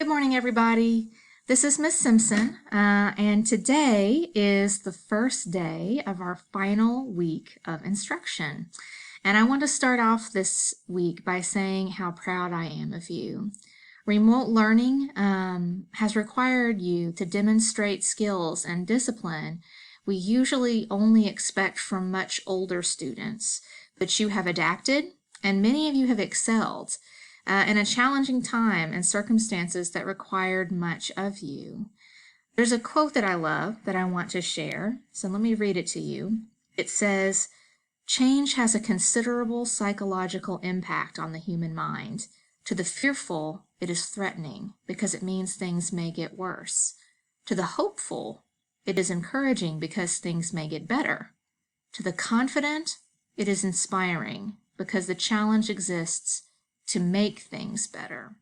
morning, everybody. This is Miss Simpson, and today is the first day of our final week of instruction. And I want to start off this week by saying how proud I am of you. Remote learning has required you to demonstrate skills and discipline we usually only expect from much older students, but you have adapted, and many of you have excelled in a challenging time and circumstances that required much of you. There's a quote that I love that I want to share, so let me read it to you. It says, "Change has a considerable psychological impact on the human mind. To the fearful, it is threatening because it means things may get worse. To the hopeful, it is encouraging because things may get better. To the confident, it is inspiring because the challenge exists to make things better."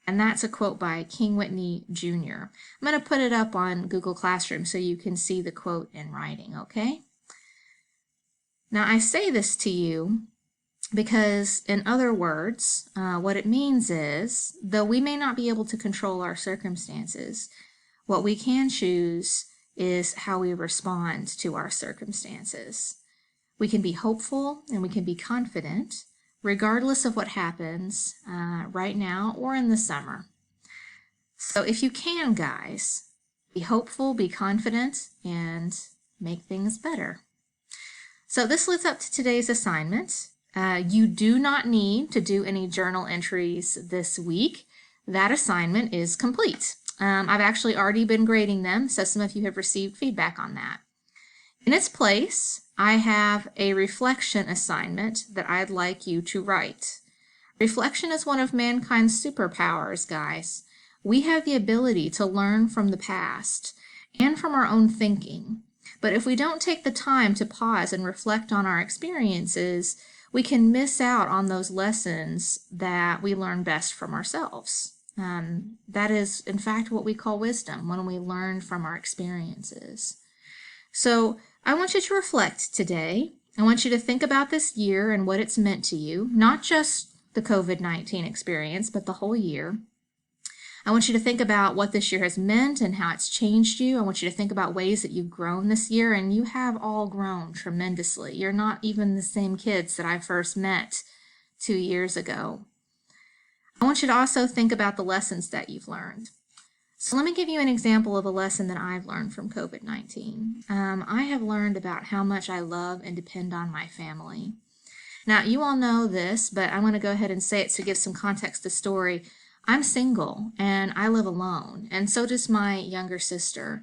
And that's a quote by King Whitney Jr. I'm going to put it up on Google Classroom so you can see the quote in writing, okay? Now, I say this to you because, in other words, what it means is, though we may not be able to control our circumstances, what we can choose is how we respond to our circumstances. We can be hopeful and we can be confident, regardless of what happens right now or in the summer. So if you can, guys, be hopeful, be confident, and make things better. So this leads up to today's assignment. You do not need to do any journal entries this week. That assignment is complete. I've actually already been grading them, so some of you have received feedback on that. In its place, I have a reflection assignment that I'd like you to write. Reflection is one of mankind's superpowers, guys. We have the ability to learn from the past and from our own thinking. But if we don't take the time to pause and reflect on our experiences, we can miss out on those lessons that we learn best from ourselves. That is, in fact, what we call wisdom, when we learn from our experiences. So I want you to reflect today. I want you to think about this year and what it's meant to you, not just the COVID-19 experience, but the whole year. I want you to think about what this year has meant and how it's changed you. I want you to think about ways that you've grown this year, and you have all grown tremendously. You're not even the same kids that I first met 2 years ago. I want you to also think about the lessons that you've learned. So let me give you an example of a lesson that I've learned from COVID-19. I have learned about how much I love and depend on my family. Now, you all know this, but I want to go ahead and say it to give some context to the story. I'm single and I live alone, and so does my younger sister.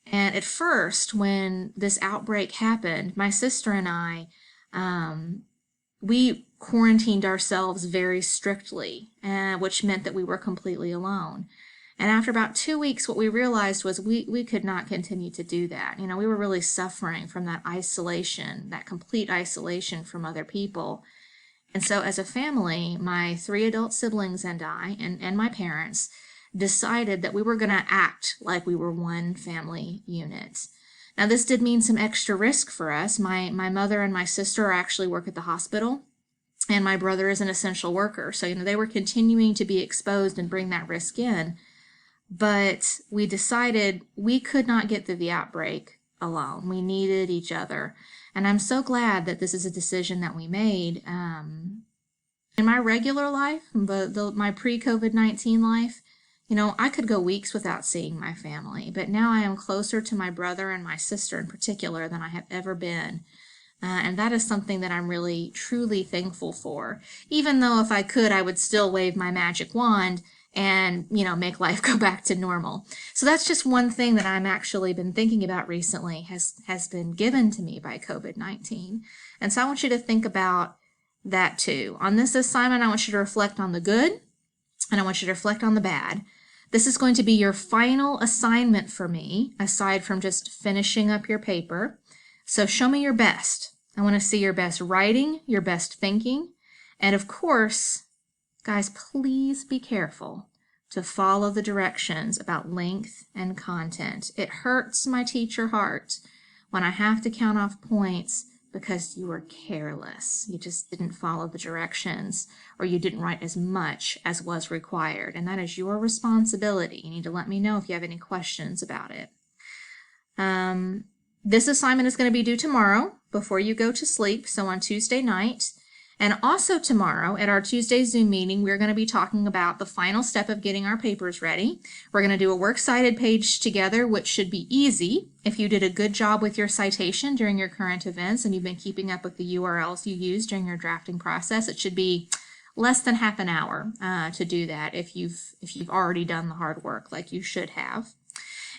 And at first, when this outbreak happened, my sister and I, we quarantined ourselves very strictly, which meant that we were completely alone. And after about 2 weeks, what we realized was we could not continue to do that. You know, we were really suffering from that isolation, that complete isolation from other people. And so as a family, my 3 adult siblings and I, and my parents, decided that we were going to act like we were one family unit. Now, this did mean some extra risk for us. My mother and my sister actually work at the hospital, and my brother is an essential worker. So, they were continuing to be exposed and bring that risk in. But we decided we could not get through the outbreak alone. We needed each other. And I'm so glad that this is a decision that we made. In my regular life, my pre-COVID-19 life, I could go weeks without seeing my family. But now I am closer to my brother and my sister in particular than I have ever been. And that is something that I'm really, truly thankful for. Even though if I could, I would still wave my magic wand and, make life go back to normal. So that's just one thing that I'm actually been thinking about recently has been given to me by COVID-19. And so I want you to think about that too. On this assignment, I want you to reflect on the good, and I want you to reflect on the bad. This is going to be your final assignment for me, aside from just finishing up your paper. So show me your best. I want to see your best writing, your best thinking, and of course, guys, please be careful to follow the directions about length and content. It hurts my teacher heart when I have to count off points because you were careless. You just didn't follow the directions, or you didn't write as much as was required. And that is your responsibility. You need to let me know if you have any questions about it. This assignment is going to be due tomorrow before you go to sleep, so on Tuesday night. And also tomorrow at our Tuesday Zoom meeting, we're going to be talking about the final step of getting our papers ready. We're going to do a works cited page together, which should be easy if you did a good job with your citation during your current events and you've been keeping up with the URLs you used during your drafting process. It should be less than half an hour to do that if you've already done the hard work like you should have.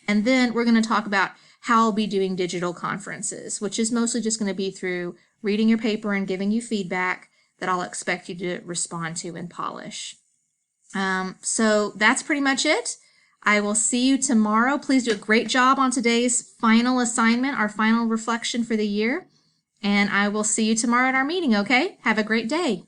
And then we're going to talk about how I'll be doing digital conferences, which is mostly just going to be through reading your paper and giving you feedback that I'll expect you to respond to and polish. So that's pretty much it. I will see you tomorrow. Please do a great job on today's final assignment, our final reflection for the year. And I will see you tomorrow at our meeting, okay? Have a great day.